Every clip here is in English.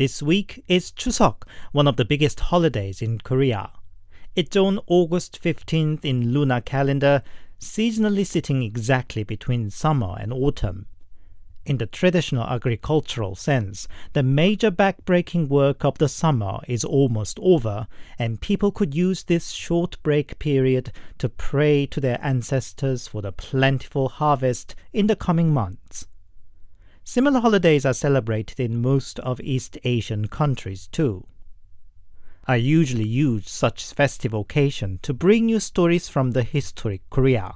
This week is Chuseok, one of the biggest holidays in Korea. It's on August 15th in lunar calendar, seasonally sitting exactly between summer and autumn. In the traditional agricultural sense, the major backbreaking work of the summer is almost over, and people could use this short break period to pray to their ancestors for the plentiful harvest in the coming months. Similar holidays are celebrated in most of East Asian countries too. I usually use such festive occasion to bring you stories from the historic Korea.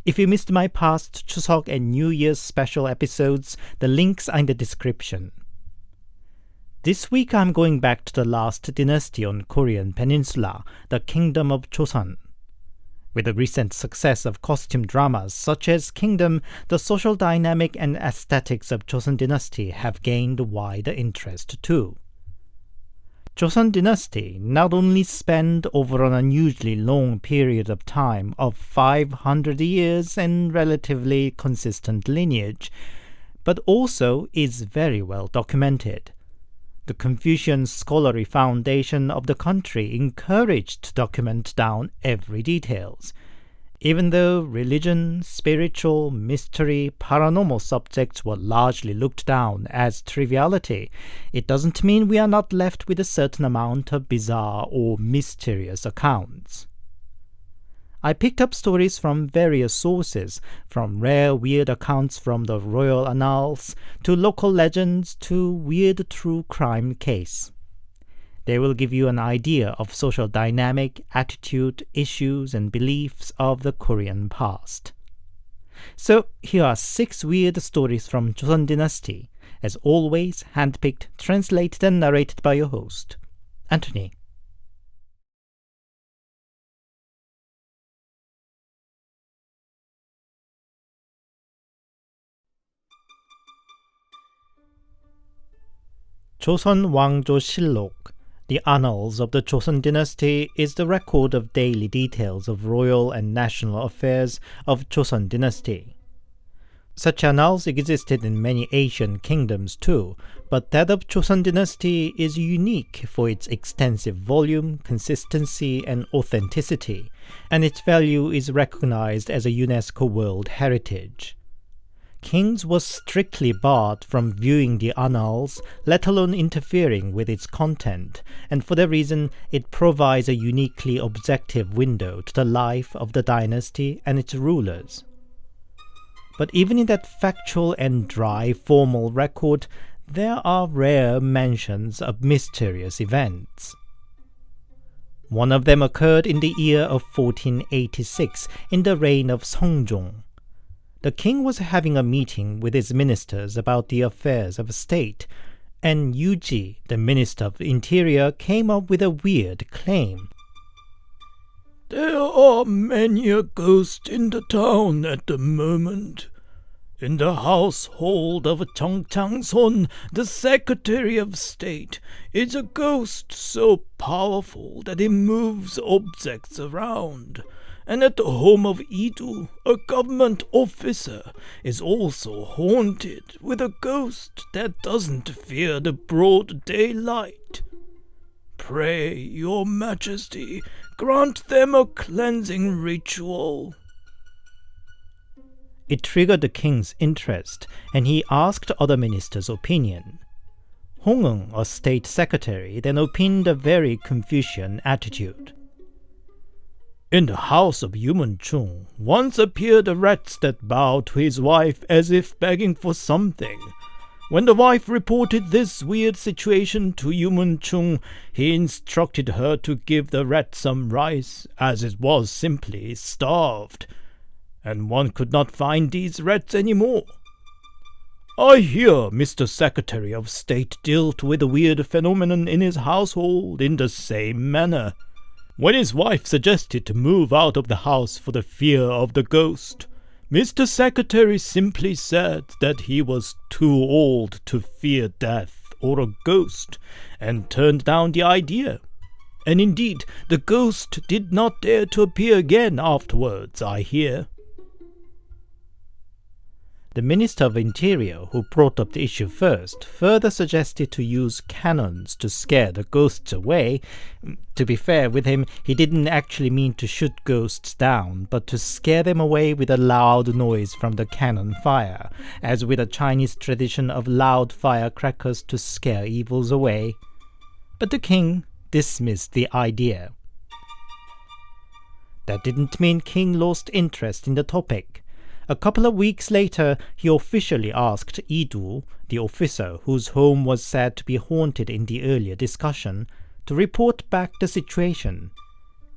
If you missed my past Chuseok and New Year's special episodes, the links are in the description. This week I'm going back to the last dynasty on Korean peninsula, the Kingdom of Joseon. With the recent success of costume dramas such as Kingdom, the social dynamic and aesthetics of Joseon Dynasty have gained wider interest too. Joseon Dynasty not only spanned over an unusually long period of time of 500 years and relatively consistent lineage, but also is very well documented. The Confucian scholarly foundation of the country encouraged to document down every details. Even though religion, spiritual, mystery, paranormal subjects were largely looked down as triviality, it doesn't mean we are not left with a certain amount of bizarre or mysterious accounts. I picked up stories from various sources, from rare weird accounts from the Royal Annals, to local legends, to weird true crime case. They will give you an idea of social dynamic, attitude, issues, and beliefs of the Korean past. So here are 6 weird stories from Joseon Dynasty, as always handpicked, translated, and narrated by your host, Anthony. 조선 왕조실록, the Annals of the Joseon Dynasty, is the record of daily details of royal and national affairs of Joseon Dynasty. Such annals existed in many Asian kingdoms too, but that of Joseon Dynasty is unique for its extensive volume, consistency, and authenticity, and its value is recognized as a UNESCO World Heritage. Kings were strictly barred from viewing the annals, let alone interfering with its content, and for that reason it provides a uniquely objective window to the life of the dynasty and its rulers. But even in that factual and dry formal record, there are rare mentions of mysterious events. One of them occurred in the year of 1486, in the reign of Seongjong. The king was having a meeting with his ministers about the affairs of state, and Yuji, the minister of interior, came up with a weird claim. There are many a ghost in the town at the moment. In the household of Chung Chang-son, the Secretary of State, is a ghost so powerful that it moves objects around. And at the home of Idu, a government officer is also haunted with a ghost that doesn't fear the broad daylight. Pray, your majesty, grant them a cleansing ritual. It triggered the king's interest, and he asked other ministers' opinion. Hong-eun, a state secretary, then opined a very Confucian attitude. In the house of Yumun-chung once appeared a rat that bowed to his wife as if begging for something. When the wife reported this weird situation to Yumun-chung, he instructed her to give the rat some rice, as it was simply starved. And one could not find these rats anymore. I hear Mr. Secretary of State dealt with a weird phenomenon in his household in the same manner. When his wife suggested to move out of the house for the fear of the ghost, Mr. Secretary simply said that he was too old to fear death or a ghost, and turned down the idea. And indeed, the ghost did not dare to appear again afterwards, I hear. The Minister of Interior, who brought up the issue first, further suggested to use cannons to scare the ghosts away. To be fair with him, he didn't actually mean to shoot ghosts down, but to scare them away with a loud noise from the cannon fire, as with a Chinese tradition of loud firecrackers to scare evils away. But the king dismissed the idea. That didn't mean King lost interest in the topic. A couple of weeks later, he officially asked Idu, the officer whose home was said to be haunted in the earlier discussion, to report back the situation,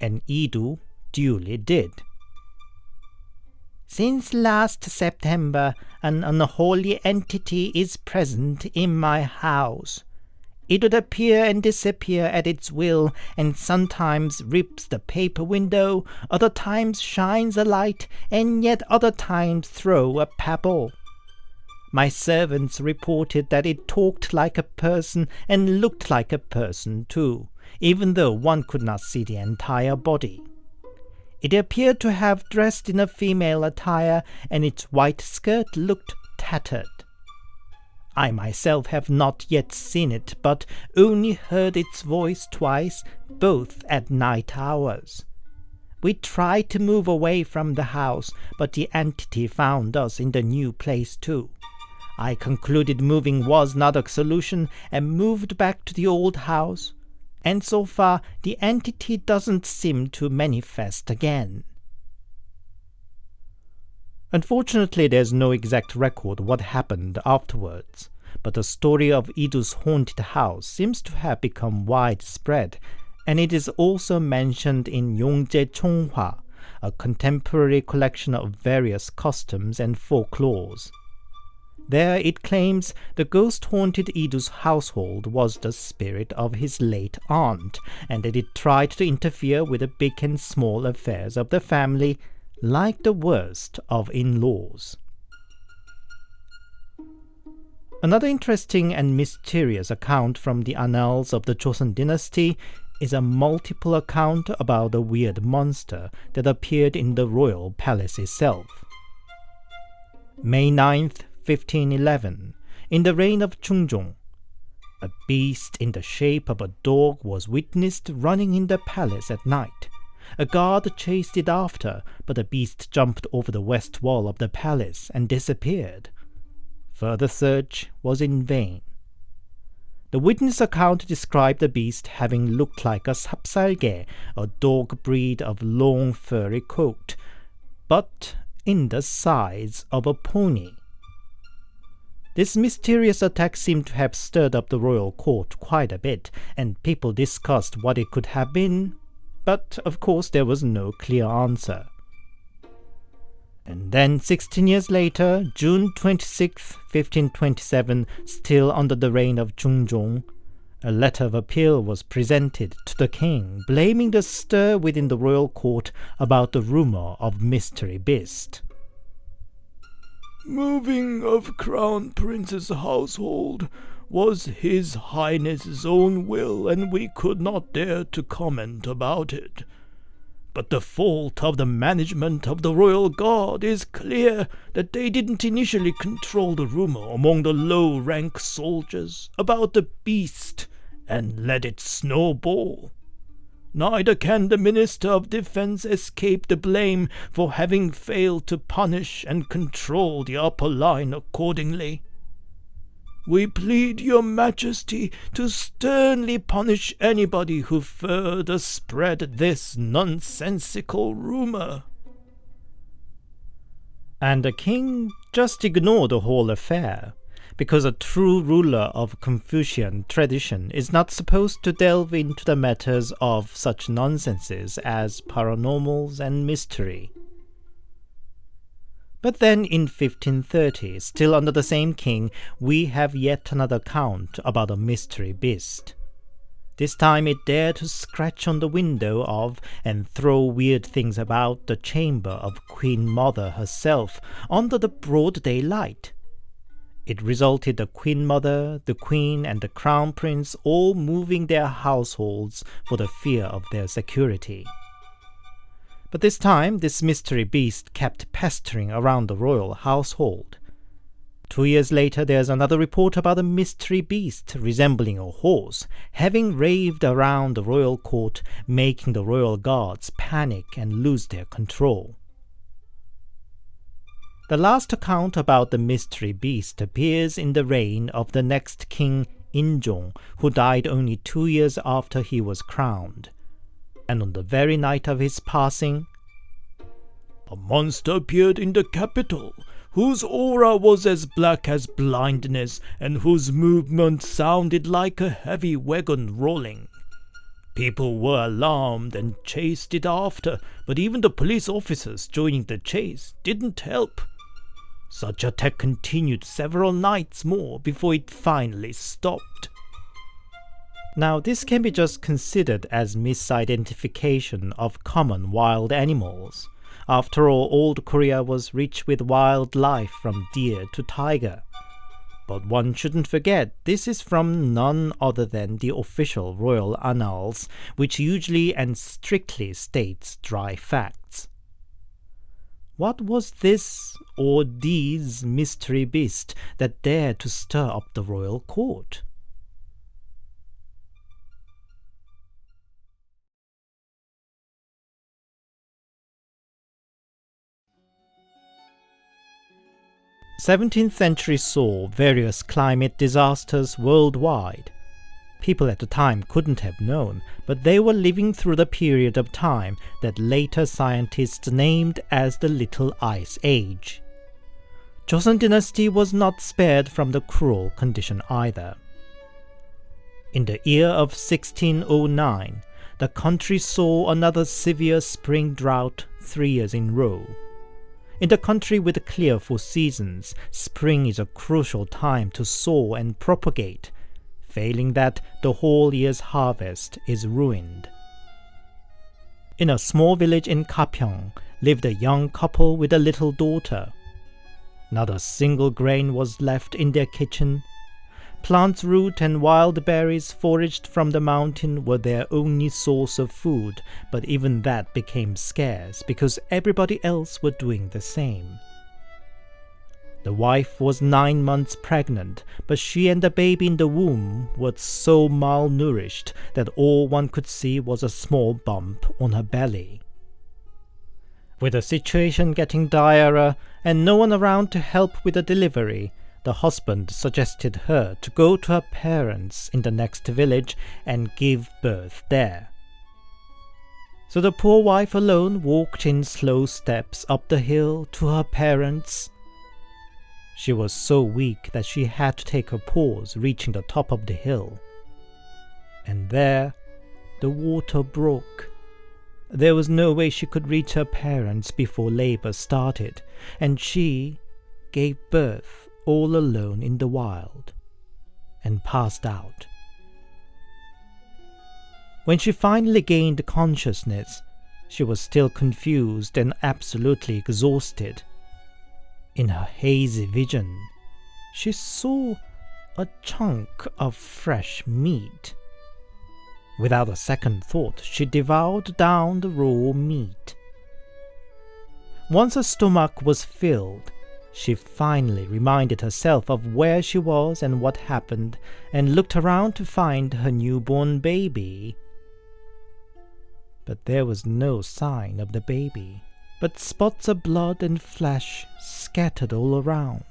and Idu duly did. Since last September, an unholy entity is present in my house. It would appear and disappear at its will, and sometimes rips the paper window, other times shines a light, and yet other times throw a pebble. My servants reported that it talked like a person and looked like a person too, even though one could not see the entire body. It appeared to have dressed in a female attire, and its white skirt looked tattered. I myself have not yet seen it, but only heard its voice twice, both at night hours. We tried to move away from the house, but the entity found us in the new place too. I concluded moving was not a solution and moved back to the old house, and so far the entity doesn't seem to manifest again. Unfortunately, there's no exact record what happened afterwards, but the story of Idu's haunted house seems to have become widespread, and it is also mentioned in Yongje Chonghwa, a contemporary collection of various customs and folklores. There it claims the ghost-haunted Idu's household was the spirit of his late aunt, and that it tried to interfere with the big and small affairs of the family, like the worst of in-laws. Another interesting and mysterious account from the Annals of the Joseon Dynasty is a multiple account about a weird monster that appeared in the royal palace itself. May 9th, 1511, in the reign of Chungjong, a beast in the shape of a dog was witnessed running in the palace at night. A guard chased it after, but the beast jumped over the west wall of the palace and disappeared. Further search was in vain. The witness account described the beast having looked like a sapsalge, a dog breed of long furry coat, but in the size of a pony. This mysterious attack seemed to have stirred up the royal court quite a bit, and people discussed what it could have been, but of course there was no clear answer. And then 16 years later, June 26, 1527, still under the reign of Chungjong, a letter of appeal was presented to the king, blaming the stir within the royal court about the rumor of mystery beast. Moving of Crown Prince's household was His Highness's own will, and we could not dare to comment about it. But the fault of the management of the royal guard is clear that they didn't initially control the rumor among the low-rank soldiers about the beast and let it snowball. Neither can the Minister of Defense escape the blame for having failed to punish and control the upper line accordingly. We plead your majesty to sternly punish anybody who further spread this nonsensical rumor. And the king just ignored the whole affair, because a true ruler of Confucian tradition is not supposed to delve into the matters of such nonsenses as paranormals and mystery. But then in 1530, still under the same king, we have yet another account about a mystery beast. This time it dared to scratch on the window of and throw weird things about the chamber of Queen Mother herself under the broad daylight. It resulted the Queen Mother, the Queen, and the Crown Prince all moving their households for the fear of their security. But this time, this mystery beast kept pestering around the royal household. 2 years later, there's another report about a mystery beast resembling a horse, having raved around the royal court, making the royal guards panic and lose their control. The last account about the mystery beast appears in the reign of the next king, Injong, who died only 2 years after he was crowned. And on the very night of his passing, a monster appeared in the capital, whose aura was as black as blindness, and whose movements sounded like a heavy wagon rolling. People were alarmed and chased it after, but even the police officers joining the chase didn't help. Such attack continued several nights more before it finally stopped. Now, this can be just considered as misidentification of common wild animals. After all, old Korea was rich with wildlife from deer to tiger. But one shouldn't forget, this is from none other than the official Royal Annals, which usually and strictly states dry facts. What was this or these mystery beasts that dared to stir up the royal court? The 17th century saw various climate disasters worldwide. People at the time couldn't have known, but they were living through the period of time that later scientists named as the Little Ice Age. Joseon Dynasty was not spared from the cruel condition either. In the year of 1609, the country saw another severe spring drought 3 years in a row. In the country with clear 4 seasons, spring is a crucial time to sow and propagate. Failing that, the whole year's harvest is ruined. In a small village in Gapyeong lived a young couple with a little daughter. Not a single grain was left in their kitchen. Plants, root, and wild berries foraged from the mountain were their only source of food, but even that became scarce because everybody else were doing the same. The wife was 9 months pregnant, but she and the baby in the womb were so malnourished that all one could see was a small bump on her belly. With the situation getting direr and no one around to help with the delivery, the husband suggested her to go to her parents in the next village and give birth there. So the poor wife alone walked in slow steps up the hill to her parents. She was so weak that she had to take her pause reaching the top of the hill. And there, the water broke. There was no way she could reach her parents before labor started, and she gave birth all alone in the wild and passed out. When she finally gained consciousness, she was still confused and absolutely exhausted. In her hazy vision, she saw a chunk of fresh meat. Without a second thought, she devoured down the raw meat. Once her stomach was filled, she finally reminded herself of where she was and what happened, and looked around to find her newborn baby. But there was no sign of the baby, but spots of blood and flesh scattered all around.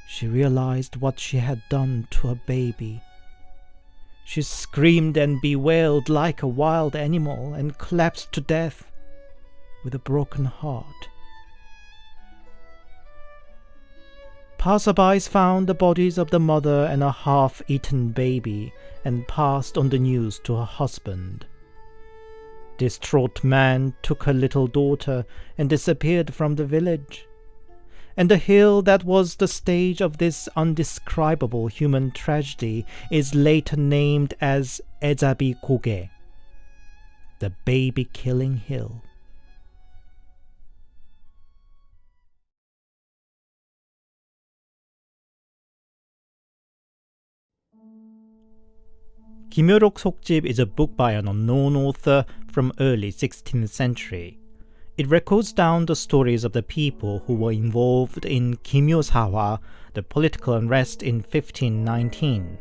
She realized what she had done to her baby. She screamed and bewailed like a wild animal and collapsed to death with a broken heart. Passerbys found the bodies of the mother and a half-eaten baby and passed on the news to her husband. Distraught man took her little daughter and disappeared from the village. And the hill that was the stage of this undescribable human tragedy is later named as Ejabi Goge, the baby-killing hill. 김요록 속집 is a book by an unknown author from early 16th century. It records down the stories of the people who were involved in Kimyosawa, the political unrest in 1519.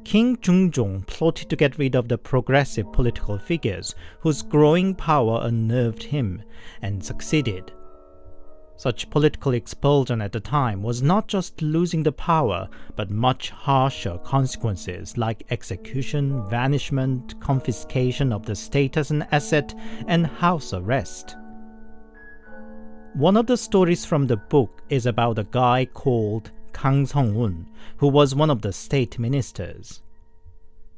King Jungjong plotted to get rid of the progressive political figures whose growing power unnerved him, and succeeded. Such political expulsion at the time was not just losing the power, but much harsher consequences like execution, banishment, confiscation of the status and asset, and house arrest. One of the stories from the book is about a guy called Kang Sung-un, who was one of the state ministers.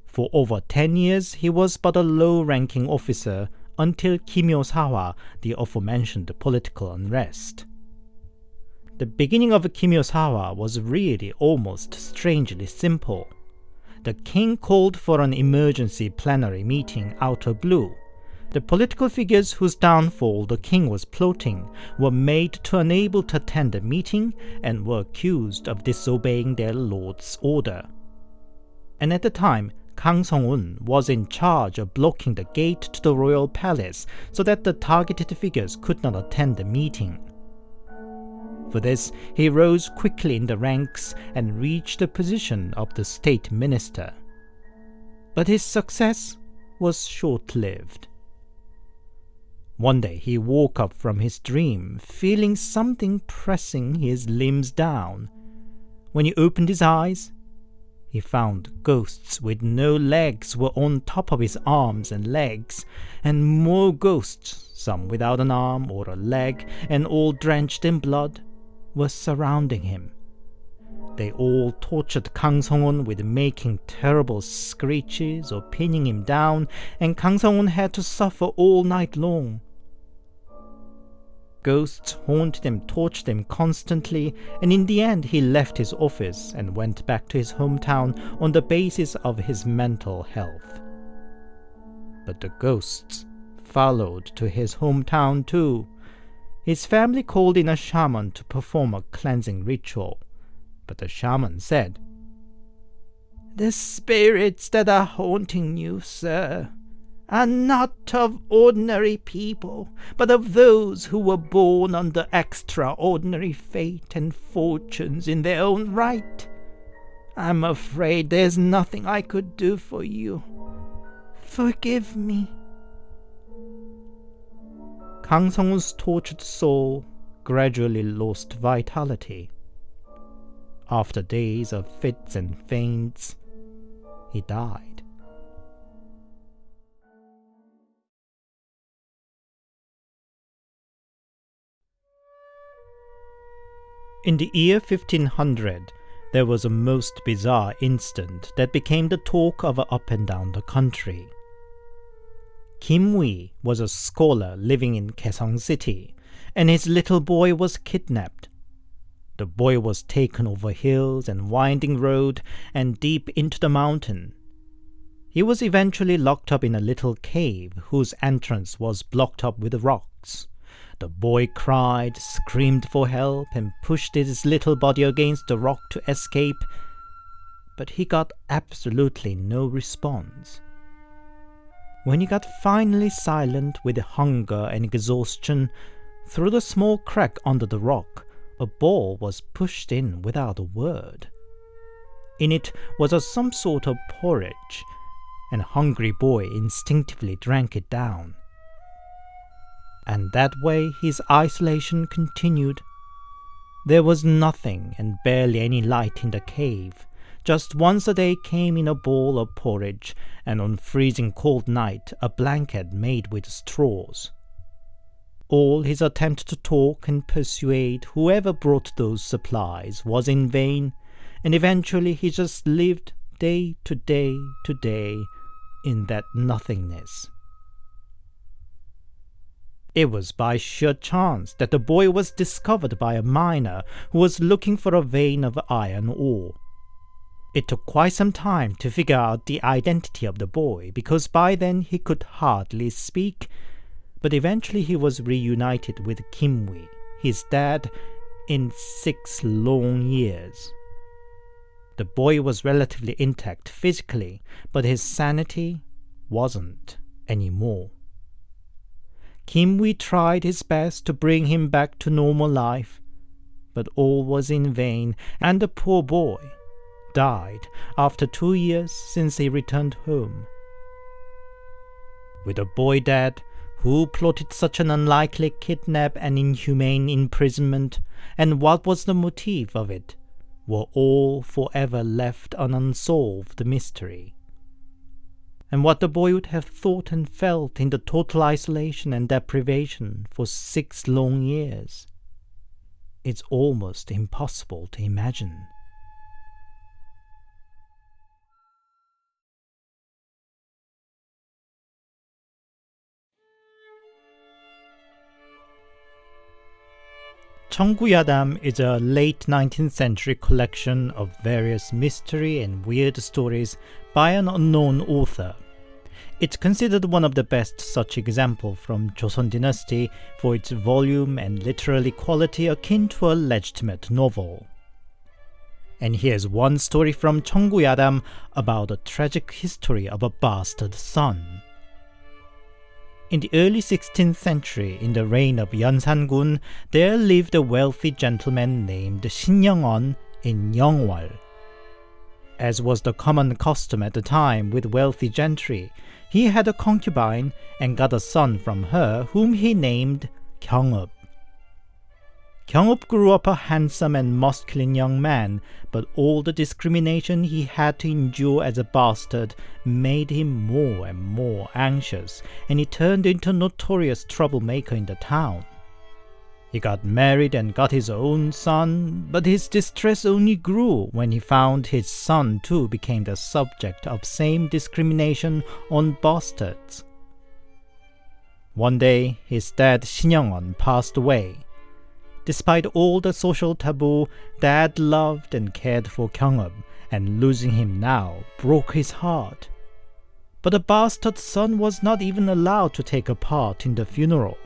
For over 10 years, he was but a low-ranking officer until Kimyosawa, the aforementioned political unrest. The beginning of Kimyosawa was really almost strangely simple. The king called for an emergency plenary meeting out of blue. The political figures whose downfall the king was plotting were made to unable to attend the meeting and were accused of disobeying their lord's order. And at the time, Kang Sung-un was in charge of blocking the gate to the royal palace so that the targeted figures could not attend the meeting. For this, he rose quickly in the ranks and reached the position of the state minister. But his success was short-lived. One day he woke up from his dream, feeling something pressing his limbs down. When he opened his eyes, he found ghosts with no legs were on top of his arms and legs, and more ghosts, some without an arm or a leg, and all drenched in blood, were surrounding him. They all tortured Kang Sung-un with making terrible screeches or pinning him down, and Kang Sung-un had to suffer all night long. Ghosts haunted him, tortured him constantly, and in the end he left his office and went back to his hometown on the basis of his mental health. But the ghosts followed to his hometown too. His family called in a shaman to perform a cleansing ritual, but the shaman said, "The spirits that are haunting you, sir, are not of ordinary people, but of those who were born under extraordinary fate and fortunes in their own right. I'm afraid there's nothing I could do for you. Forgive me." Kang Sung-un's tortured soul gradually lost vitality. After days of fits and faints, he died. In the year 1500, there was a most bizarre incident that became the talk of up and down the country. Kim Wee was a scholar living in Kaesong City, and his little boy was kidnapped. The boy was taken over hills and winding road and deep into the mountain. He was eventually locked up in a little cave whose entrance was blocked up with rocks. The boy cried, screamed for help, and pushed his little body against the rock to escape, but he got absolutely no response. When he got finally silent with hunger and exhaustion, through the small crack under the rock, a ball was pushed in without a word. In it was some sort of porridge, and a hungry boy instinctively drank it down. And that way his isolation continued. There was nothing and barely any light in the cave. Just once a day came in a bowl of porridge, and on freezing cold night a blanket made with straws. All his attempt to talk and persuade whoever brought those supplies was in vain, and eventually he just lived day to day to day in that nothingness. It was by sheer chance that the boy was discovered by a miner who was looking for a vein of iron ore. It took quite some time to figure out the identity of the boy, because by then he could hardly speak, but eventually he was reunited with Kim Wee, his dad, in 6 long years. The boy was relatively intact physically, but his sanity wasn't anymore. Kim Wee tried his best to bring him back to normal life, but all was in vain, and the poor boy died after 2 years since he returned home. With a boy dead, who plotted such an unlikely kidnap and inhumane imprisonment, and what was the motive of it, were all forever left an unsolved mystery. And what the boy would have thought and felt in the total isolation and deprivation for 6 long years, it's almost impossible to imagine. 청구야담 is a late 19th century collection of various mystery and weird stories by an unknown author. It's considered one of the best such example from Joseon Dynasty for its volume and literary quality akin to a legitimate novel. And here's one story from 청구야담 about the tragic history of a bastard son. In the early 16th century, in the reign of Yeonsan-gun, there lived a wealthy gentleman named Shin-young-on in Yeongwol. As was the common custom at the time with wealthy gentry, he had a concubine and got a son from her whom he named Kyung-up. Kyung-up grew up a handsome and masculine young man, but all the discrimination he had to endure as a bastard made him more and more anxious, and he turned into a notorious troublemaker in the town. He got married and got his own son, but his distress only grew when he found his son too became the subject of same discrimination on bastards. One day, his dad Shin-young-on passed away. Despite all the social taboo, Dad loved and cared for Kyung-up, and losing him now broke his heart. But the bastard son was not even allowed to take a part in the funeral.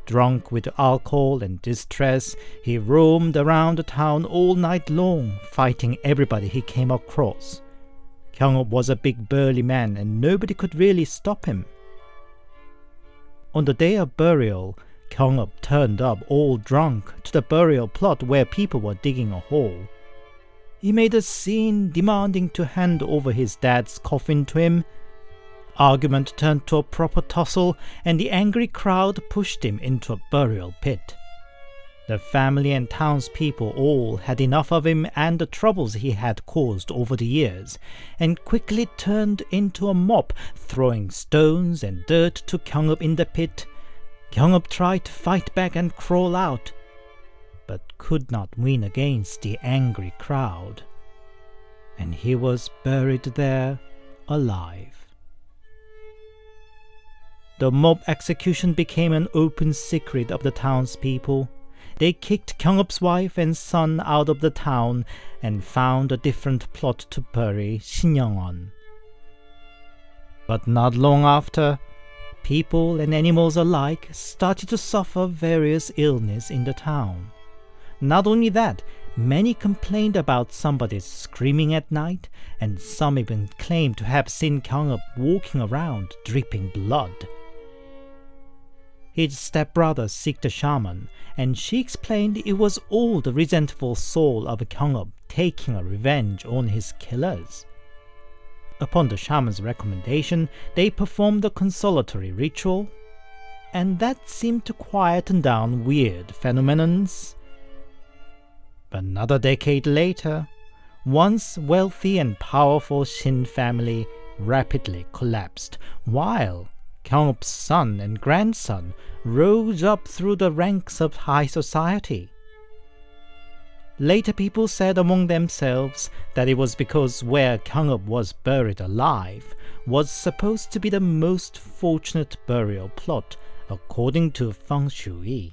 Drunk with alcohol and distress, he roamed around the town all night long, fighting everybody he came across. Kyung-up was a big burly man, and nobody could really stop him. On the day of burial, Kyung-up turned up all drunk to the burial plot where people were digging a hole. He made a scene demanding to hand over his dad's coffin to him. Argument turned to a proper tussle, and the angry crowd pushed him into a burial pit. The family and townspeople all had enough of him and the troubles he had caused over the years, and quickly turned into a mob, throwing stones and dirt to Kyung-up in the pit. Kyung-up tried to fight back and crawl out, but could not win against the angry crowd, and he was buried there alive. The mob execution became an open secret of the townspeople. They kicked Kyung-up's wife and son out of the town and found a different plot to bury Shin-young-on. But not long after, people and animals alike started to suffer various illness in the town. Not only that, many complained about somebody screaming at night, and some even claimed to have seen Kyung-up walking around dripping blood. His stepbrother seeked a shaman, and she explained it was all the resentful soul of Kyung-up taking a revenge on his killers. Upon the shaman's recommendation, they performed a consolatory ritual, and that seemed to quieten down weird phenomenons. But another decade later, once wealthy and powerful Shin family rapidly collapsed, while Kyung-up's son and grandson rose up through the ranks of high society. Later people said among themselves that it was because where Kyung-up was buried alive was supposed to be the most fortunate burial plot according to feng shui.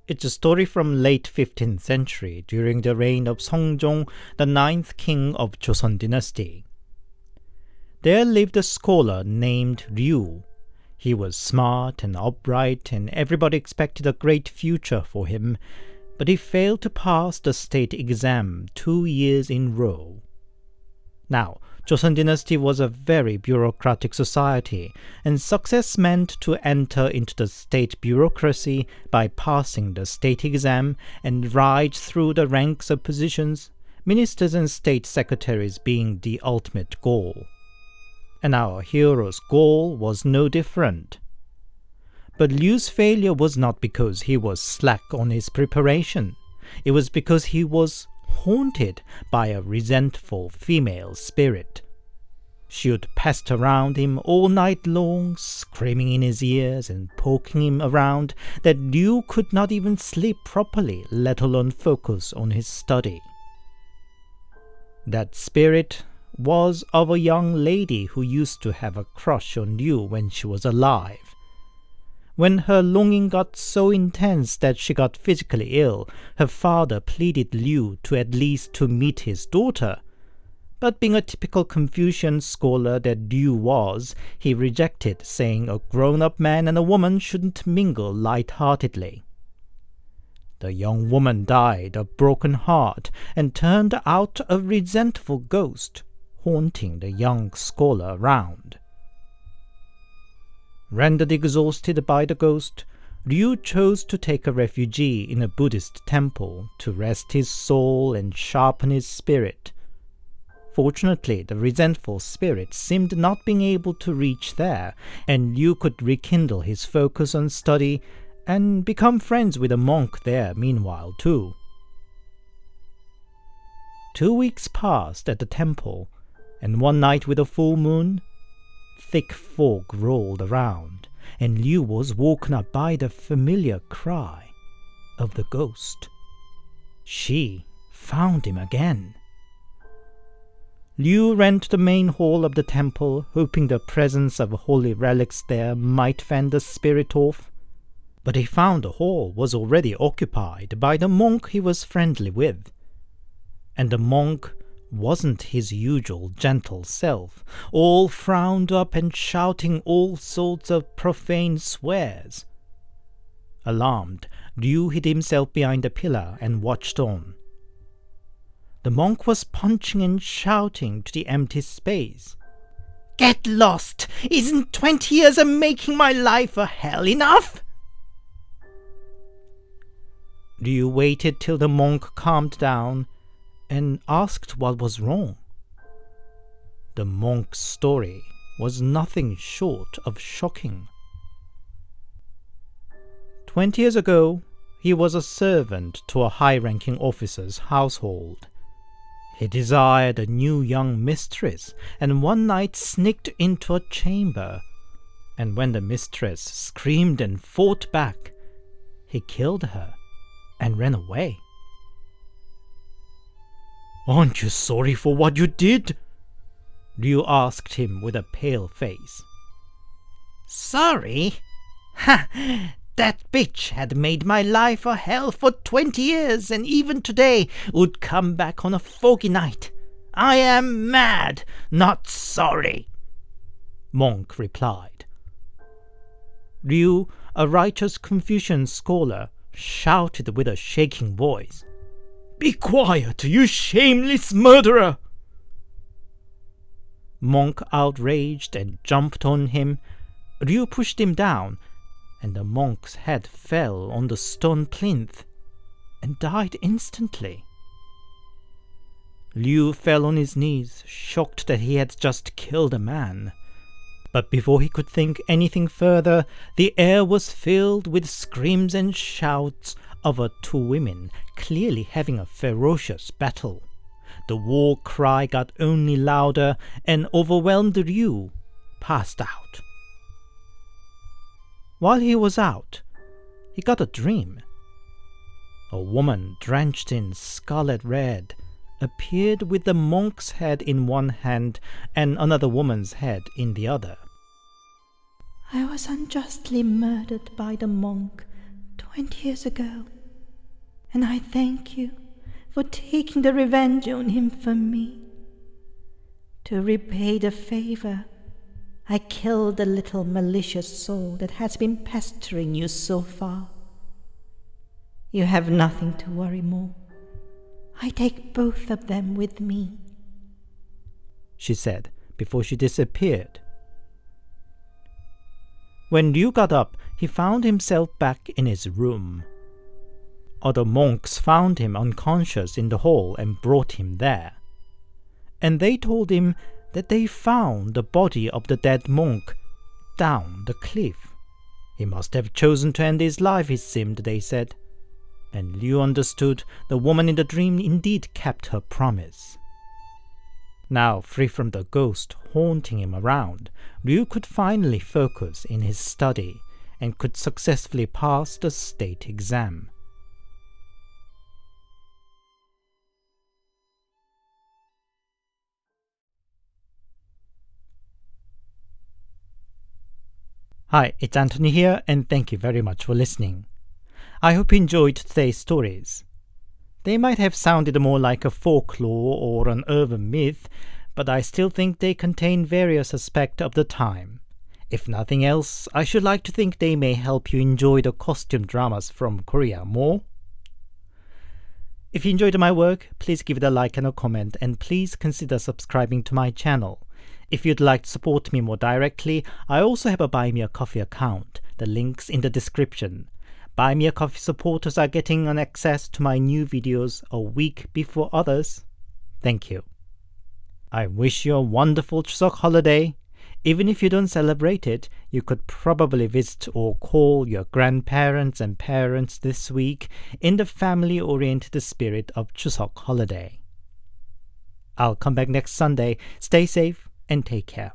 It's a story from late 15th century during the reign of Seongjong, the 9th king of Joseon Dynasty. There lived a scholar named Ryu. He was smart and upright, and everybody expected a great future for him. but he failed to pass the state exam 2 years in a row. Now, Joseon Dynasty was a very bureaucratic society, and success meant to enter into the state bureaucracy by passing the state exam and rise through the ranks of positions, ministers and state secretaries being the ultimate goal. And our hero's goal was no different. But Liu's failure was not because he was slack on his preparation. It was because he was haunted by a resentful female spirit. She would pester around him all night long, screaming in his ears and poking him around that Liu could not even sleep properly, let alone focus on his study. That spirit was of a young lady who used to have a crush on Liu when she was alive. When her longing got so intense that she got physically ill, her father pleaded Liu to at least to meet his daughter. But being a typical Confucian scholar that Liu was, he rejected, saying a grown-up man and a woman shouldn't mingle light-heartedly. The young woman died of broken heart and turned out a resentful ghost, haunting the young scholar around. Rendered exhausted by the ghost, Liu chose to take a refuge in a Buddhist temple to rest his soul and sharpen his spirit. Fortunately, the resentful spirit seemed not being able to reach there, and Liu could rekindle his focus on study and become friends with a monk there meanwhile too. 2 weeks passed at the temple, and one night with a full moon, thick fog rolled around, and Liu was woken up by the familiar cry of the ghost. She found him again. Liu ran to the main hall of the temple, hoping the presence of holy relics there might fend the spirit off. But he found the hall was already occupied by the monk he was friendly with. And the monk wasn't his usual gentle self, all frowned up and shouting all sorts of profane swears. Alarmed, Liu hid himself behind a pillar and watched on. The monk was punching and shouting to the empty space. "Get lost! Isn't 20 years of making my life a hell enough?" Liu waited till the monk calmed down and asked what was wrong. The monk's story was nothing short of shocking. 20 years ago, he was a servant to a high-ranking officer's household. He desired a new young mistress, and one night sneaked into a chamber, and when the mistress screamed and fought back, he killed her and ran away. "Aren't you sorry for what you did?" Liu asked him with a pale face. "Sorry? Ha! That bitch had made my life a hell for 20 years, and even today would come back on a foggy night. I am mad, not sorry," Monk replied. Liu, a righteous Confucian scholar, shouted with a shaking voice, "Be quiet, you shameless murderer!" Monk outraged and jumped on him. Liu pushed him down, and the monk's head fell on the stone plinth and died instantly. Liu fell on his knees, shocked that he had just killed a man. But before he could think anything further, the air was filled with screams and shouts of two women clearly having a ferocious battle. The war cry got only louder, and overwhelmed Liu passed out. While he was out, he got a dream. A woman drenched in scarlet red appeared with the monk's head in one hand and another woman's head in the other. "I was unjustly murdered by the monk 20 years ago, and I thank you for taking the revenge on him for me. To repay the favor, I killed the little malicious soul that has been pestering you so far. You have nothing to worry more. I take both of them with me," she said before she disappeared. When Liu got up, he found himself back in his room. Other monks found him unconscious in the hall and brought him there. And they told him that they found the body of the dead monk down the cliff. He must have chosen to end his life, it seemed, they said. And Liu understood the woman in the dream indeed kept her promise. Now, free from the ghost haunting him around, Liu could finally focus in his study and could successfully pass the state exam. Hi, it's Anthony here, and thank you very much for listening. I hope you enjoyed today's stories. They might have sounded more like a folklore or an urban myth, but I still think they contain various aspects of the time. If nothing else, I should like to think they may help you enjoy the costume dramas from Korea more. If you enjoyed my work, please give it a like and a comment, and please consider subscribing to my channel. If you'd like to support me more directly, I also have a Buy Me a Coffee account. The link's in the description. Buy Me a Coffee supporters are getting an access to my new videos a week before others. Thank you. I wish you a wonderful Chuseok holiday. Even if you don't celebrate it, you could probably visit or call your grandparents and parents this week in the family-oriented spirit of Chuseok holiday. I'll come back next Sunday. Stay safe and take care.